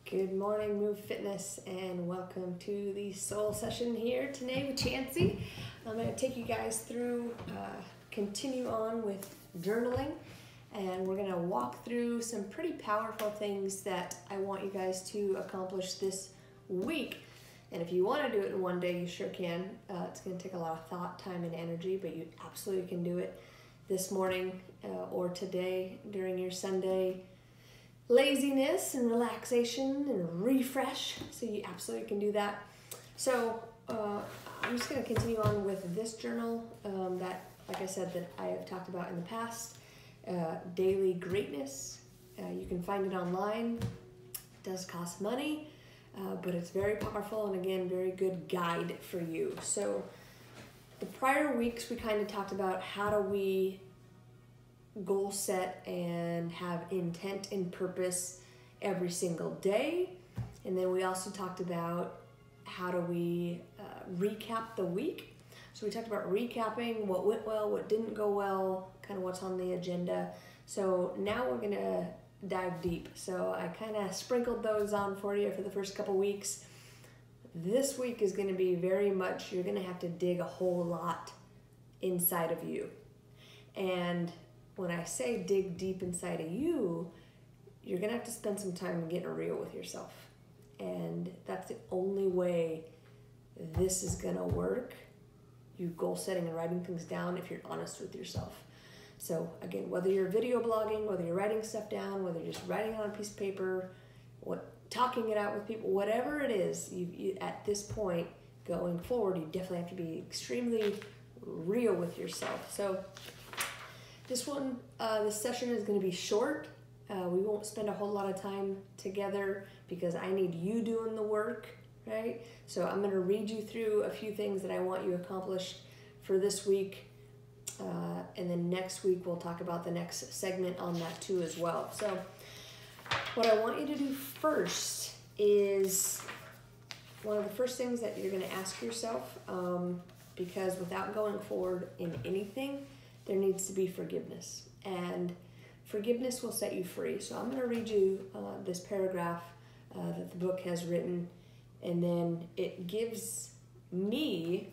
Good morning, Move Fitness, and welcome to the soul session here today with Chancey. I'm going to take you guys through, continue on with journaling, and we're going to walk through some pretty powerful things that I want you guys to accomplish this week. And if you want to do it in one day, you sure can. It's going to take a lot of thought, time, and energy, but you absolutely can do it this morning or today during your Sunday laziness and relaxation and refresh. So you absolutely can do that. So I'm just going to continue on with this journal that, like I said, that I have talked about in the past. Daily Greatness. You can find it online. It does cost money, but it's very powerful and, again, very good guide for you. So the prior weeks we kind of talked about how do we goal set and have intent and purpose every single day. And then we also talked about how do we recap the week. So we talked about recapping what went well, what didn't go well, kind of what's on the agenda. So now we're gonna dive deep. So I kind of sprinkled those on for you for the first couple weeks. This week is gonna be very much, you're gonna have to dig a whole lot inside of you. And when I say dig deep inside of you, you're gonna have to spend some time getting real with yourself. And that's the only way this is gonna work. You goal setting and writing things down if you're honest with yourself. So again, whether you're video blogging, whether you're writing stuff down, whether you're just writing it on a piece of paper, talking it out with people, whatever it is, you at this point going forward, you definitely have to be extremely real with yourself. So this session is going to be short. We won't spend a whole lot of time together because I need you doing the work, right? So I'm going to read you through a few things that I want you accomplished for this week. And then next week we'll talk about the next segment on that too as well. So what I want you to do first is one of the first things that you're going to ask yourself, because without going forward in anything, there needs to be forgiveness, and forgiveness will set you free. So I'm going to read you this paragraph that the book has written, and then it gives me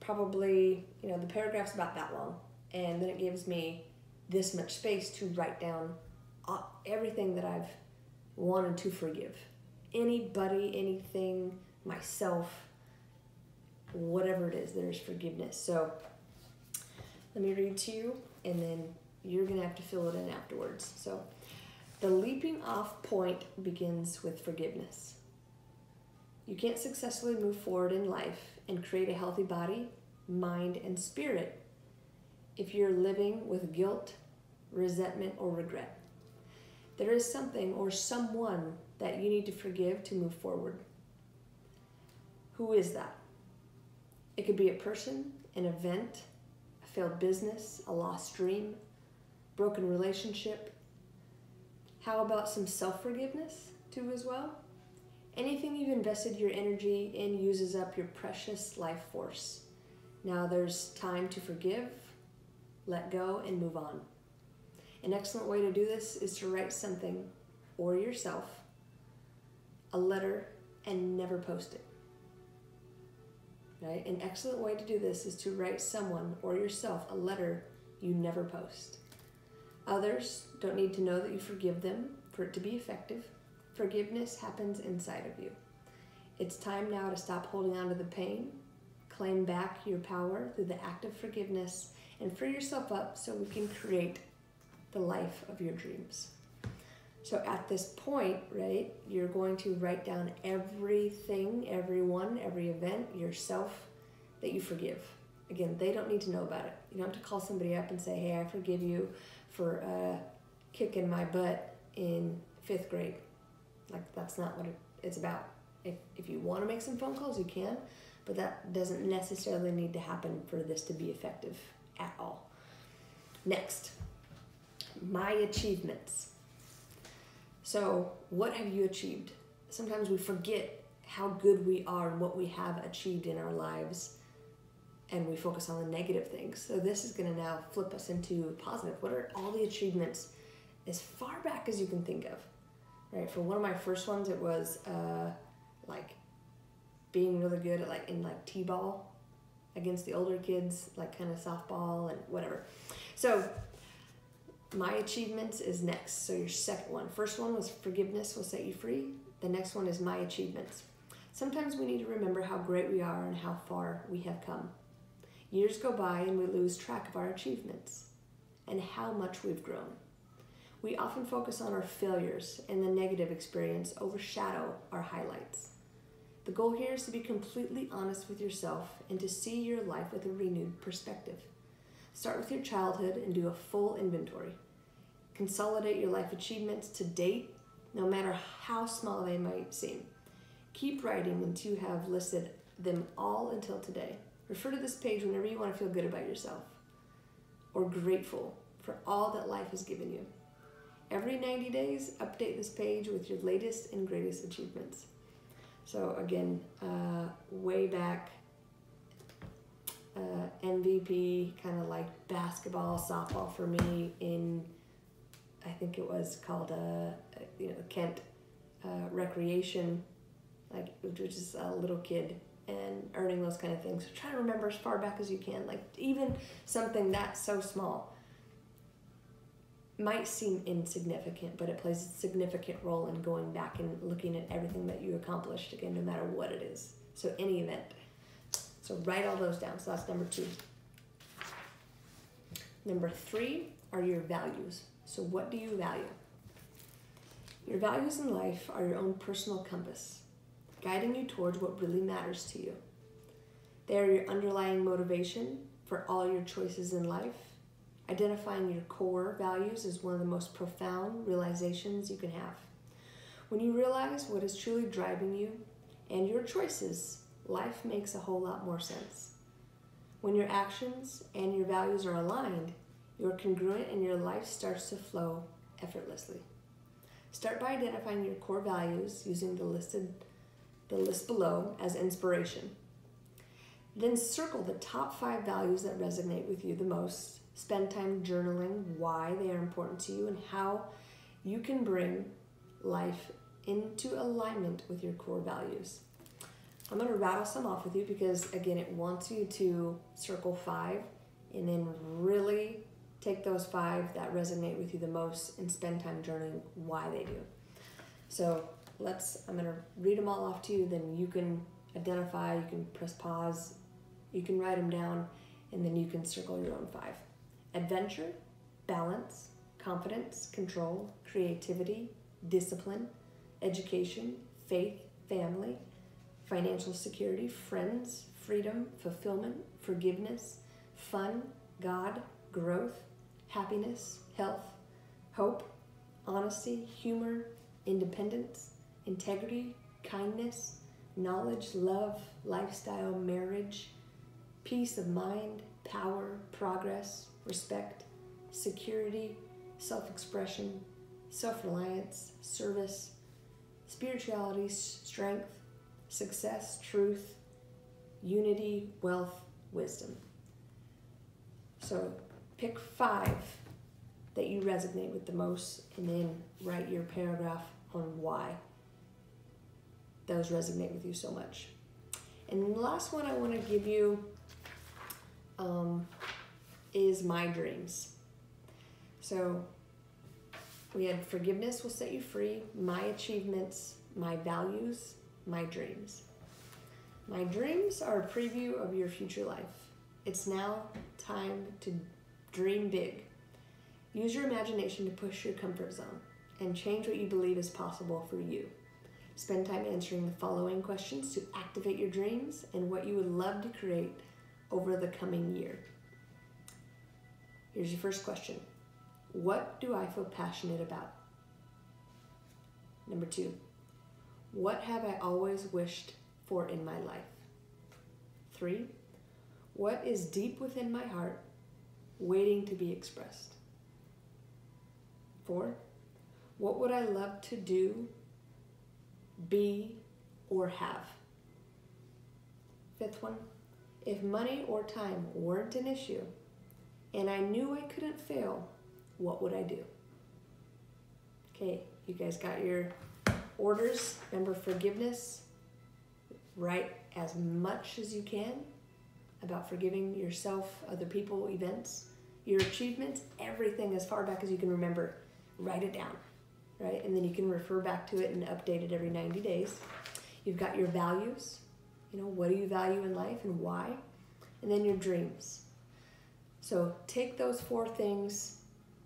probably, the paragraph's about that long, and then it gives me this much space to write down everything that I've wanted to forgive. Anybody, anything, myself, whatever it is, there's forgiveness. So let me read to you, and then you're going to have to fill it in afterwards. So, the leaping off point begins with forgiveness. You can't successfully move forward in life and create a healthy body, mind, and spirit if you're living with guilt, resentment, or regret. There is something or someone that you need to forgive to move forward. Who is that? It could be a person, an event, failed business, a lost dream, broken relationship. How about some self-forgiveness too as well? Anything you've invested your energy in uses up your precious life force. Now there's time to forgive, let go, and move on. An excellent way to do this is to write something or yourself a letter and never post it. Right? An excellent way to do this is to write someone or yourself a letter you never post. Others don't need to know that you forgive them for it to be effective. Forgiveness happens inside of you. It's time now to stop holding on to the pain, claim back your power through the act of forgiveness, and free yourself up so we can create the life of your dreams. So at this point, right, you're going to write down everything, everyone, every event, yourself that you forgive. Again, they don't need to know about it. You don't have to call somebody up and say, hey, I forgive you for kicking my butt in 5th grade. Like, that's not what it's about. If you want to make some phone calls, you can, but that doesn't necessarily need to happen for this to be effective at all. Next, my achievements. So what have you achieved? Sometimes we forget how good we are and what we have achieved in our lives, and we focus on the negative things. So this is going to now flip us into positive. What are all the achievements as far back as you can think of? right? For one of my first ones, it was like being really good at in t-ball against the older kids, like kind of softball and whatever. So my achievements is next. So your second one. First one was forgiveness will set you free. The next one is my achievements. Sometimes we need to remember how great we are and how far we have come. Years go by and we lose track of our achievements and how much we've grown. We often focus on our failures, and the negative experience overshadow our highlights. The goal here is to be completely honest with yourself and to see your life with a renewed perspective. Start with your childhood and do a full inventory. Consolidate your life achievements to date, no matter how small they might seem. Keep writing until you have listed them all until today. Refer to this page whenever you want to feel good about yourself or grateful for all that life has given you. Every 90 days, update this page with your latest and greatest achievements. So again, way back, MVP, kind of like basketball, softball for me in, I think it was called, Kent Recreation, which is a little kid, and earning those kind of things. So try to remember as far back as you can, even something that's so small might seem insignificant, but it plays a significant role in going back and looking at everything that you accomplished again, no matter what it is. So any event. So write all those down. So that's number 2. Number 3 are your values. So what do you value? Your values in life are your own personal compass, guiding you towards what really matters to you. They are your underlying motivation for all your choices in life. Identifying your core values is one of the most profound realizations you can have. When you realize what is truly driving you and your choices, life makes a whole lot more sense. When your actions and your values are aligned, you're congruent and your life starts to flow effortlessly. Start by identifying your core values using the list below as inspiration. Then circle the top 5 values that resonate with you the most. Spend time journaling why they are important to you and how you can bring life into alignment with your core values. I'm going to rattle some off with you because, again, it wants you to circle 5 and then really take those 5 that resonate with you the most and spend time journaling why they do. So I'm going to read them all off to you, then you can identify, you can press pause, you can write them down, and then you can circle your own 5. Adventure, balance, confidence, control, creativity, discipline, education, faith, family, financial security, friends, freedom, fulfillment, forgiveness, fun, God, growth, happiness, health, hope, honesty, humor, independence, integrity, kindness, knowledge, love, lifestyle, marriage, peace of mind, power, progress, respect, security, self-expression, self-reliance, service, spirituality, strength, success, truth, unity, wealth, wisdom. So pick 5 that you resonate with the most and then write your paragraph on why those resonate with you so much. And the last one I want to give you is my dreams. So we had forgiveness will set you free, my achievements, my values, my dreams. My dreams are a preview of your future life. It's now time to dream big. Use your imagination to push your comfort zone and change what you believe is possible for you. Spend time answering the following questions to activate your dreams and what you would love to create over the coming year. Here's your first question. What do I feel passionate about? Number 2, what have I always wished for in my life? 3, what is deep within my heart waiting to be expressed? 4, what would I love to do, be, or have? 5th one, if money or time weren't an issue and I knew I couldn't fail, what would I do? Okay, You guys got your orders. Remember forgiveness. Write as much as you can about forgiving yourself, other people, events, your achievements, everything as far back as you can remember. Write it down, right? And then you can refer back to it and update it every 90 days. You've got your values. What do you value in life and why? And then your dreams. So take those 4 things,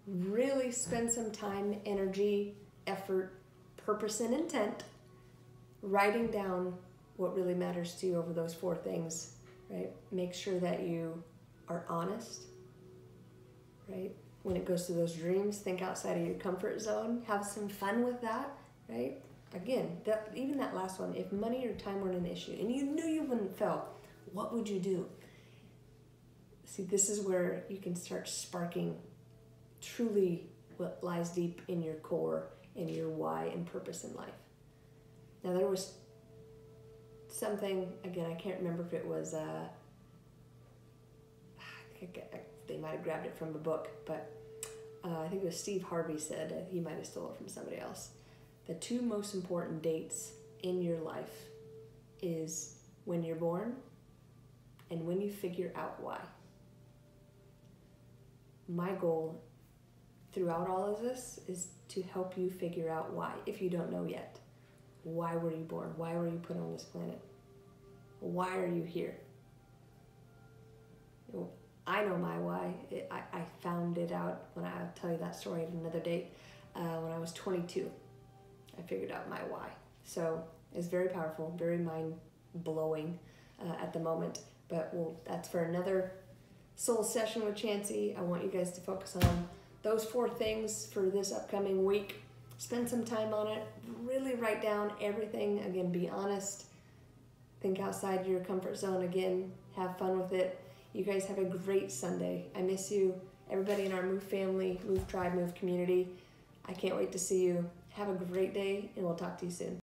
really spend some time, energy, effort, purpose, and intent, writing down what really matters to you over those 4 things, right? Make sure that you are honest, right? When it goes to those dreams, think outside of your comfort zone, have some fun with that, right? Again, even that last one, if money or time weren't an issue and you knew you wouldn't fail, what would you do? See, this is where you can start sparking truly what lies deep in your core and your why and purpose in life. Now, there was something, again, I can't remember if it was, I think they might have grabbed it from a book, but I think it was Steve Harvey said, he might have stolen it from somebody else. The 2 most important dates in your life is when you're born and when you figure out why. My goal throughout all of this is to help you figure out why, if you don't know yet. Why were you born? Why were you put on this planet? Why are you here? I know my why. I found it out when I'll tell you that story at another date. When I was 22, I figured out my why. So it's very powerful, very mind-blowing at the moment. But that's for another soul session with Chancey. I want you guys to focus on those 4 things for this upcoming week. Spend some time on it. Really write down everything. Again, be honest. Think outside your comfort zone again. Have fun with it. You guys have a great Sunday. I miss you. Everybody in our Move family, Move tribe, Move community. I can't wait to see you. Have a great day, and we'll talk to you soon.